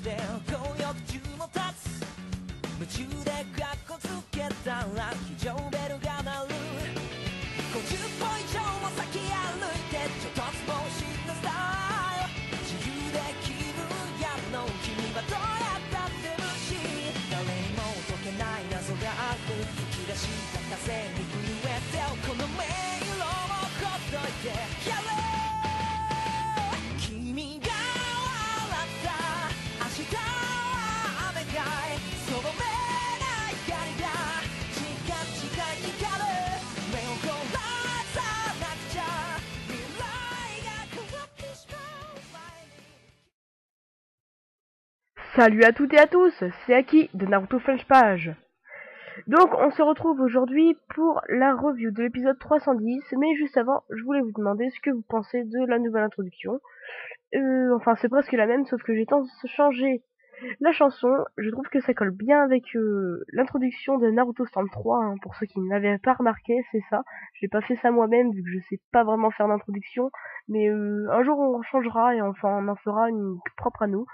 で強欲中も立つ夢中でカッコつけたら非常ベルが鳴る50歩以上も先歩いてちょっとつぼしのスタイル自由で気分やるの君はどうやったって無視誰にも解けない謎がある吹き出した風に震えてこの迷路をほっといてやれ君が笑った明日は雨かいその目ない光が近い光る目を凝らさなくちゃ未来が変わってしまう前に Salut à toutes et à tous, c'est Aki de Naruto French Page. Donc on se retrouve aujourd'hui pour la review de l'épisode 310, mais juste avant, je voulais vous demander ce que vous pensez de la nouvelle introduction. Enfin c'est presque la même, sauf que j'ai changé la chanson. Je trouve que ça colle bien avec l'introduction de Naruto Storm 3, hein, pour ceux qui ne l'avaient pas remarqué, c'est ça. J'ai pas fait ça moi-même vu que je sais pas vraiment faire d'introduction, mais un jour on changera et enfin on en fera une propre à nous.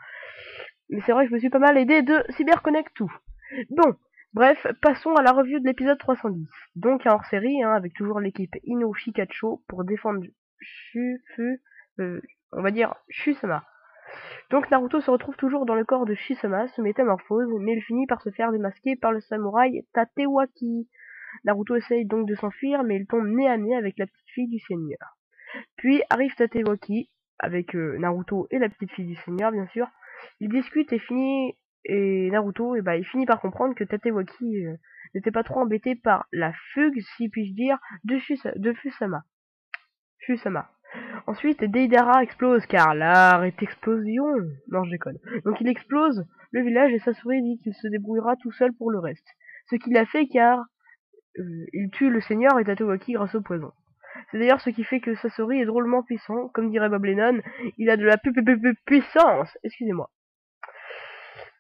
Mais c'est vrai que je me suis pas mal aidé de CyberConnect tout. Bon, bref, passons à la review de l'épisode 310. Donc un hors-série, hein, avec toujours l'équipe Ino Shikacho pour défendre on va dire Shusama. Donc Naruto se retrouve toujours dans le corps de Shusama, se métamorphose, mais il finit par se faire démasquer par le samouraï Tatewaki. Naruto essaye donc de s'enfuir, mais il tombe nez à nez avec la petite fille du seigneur. Puis arrive Tatewaki, avec Naruto et la petite fille du seigneur, bien sûr. Ils discutent et Naruto, il finit par comprendre que Tatewaki n'était pas trop embêté par la fugue, si puis-je dire, de Shusama. Ensuite, Deidara explose, car l'art est explosion. Non, je déconne. Donc il explose le village et Sasori dit qu'il se débrouillera tout seul pour le reste. Ce qu'il a fait car il tue le seigneur et Tatewaki grâce au poison. C'est d'ailleurs ce qui fait que Sasori est drôlement puissant, comme dirait Bob Lennon, il a de la puissance, excusez-moi.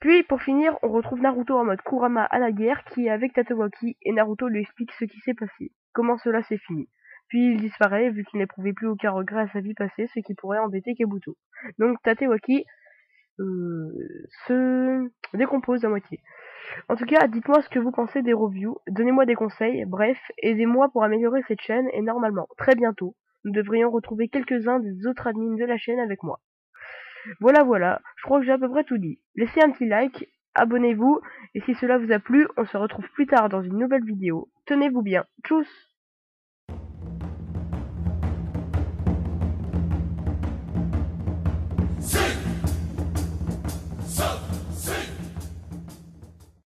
Puis, pour finir, on retrouve Naruto en mode Kurama à la guerre, qui est avec Tatewaki, et Naruto lui explique ce qui s'est passé, comment cela s'est fini. Puis il disparaît, vu qu'il n'éprouvait plus aucun regret à sa vie passée, ce qui pourrait embêter Kabuto. Donc Tatewaki se décompose à moitié. En tout cas, dites-moi ce que vous pensez des reviews, donnez-moi des conseils, bref, aidez-moi pour améliorer cette chaîne, et normalement, très bientôt, nous devrions retrouver quelques-uns des autres admins de la chaîne avec moi. Voilà, je crois que j'ai à peu près tout dit. Laissez un petit like, abonnez-vous, et si cela vous a plu, on se retrouve plus tard dans une nouvelle vidéo. Tenez-vous bien, tchuss!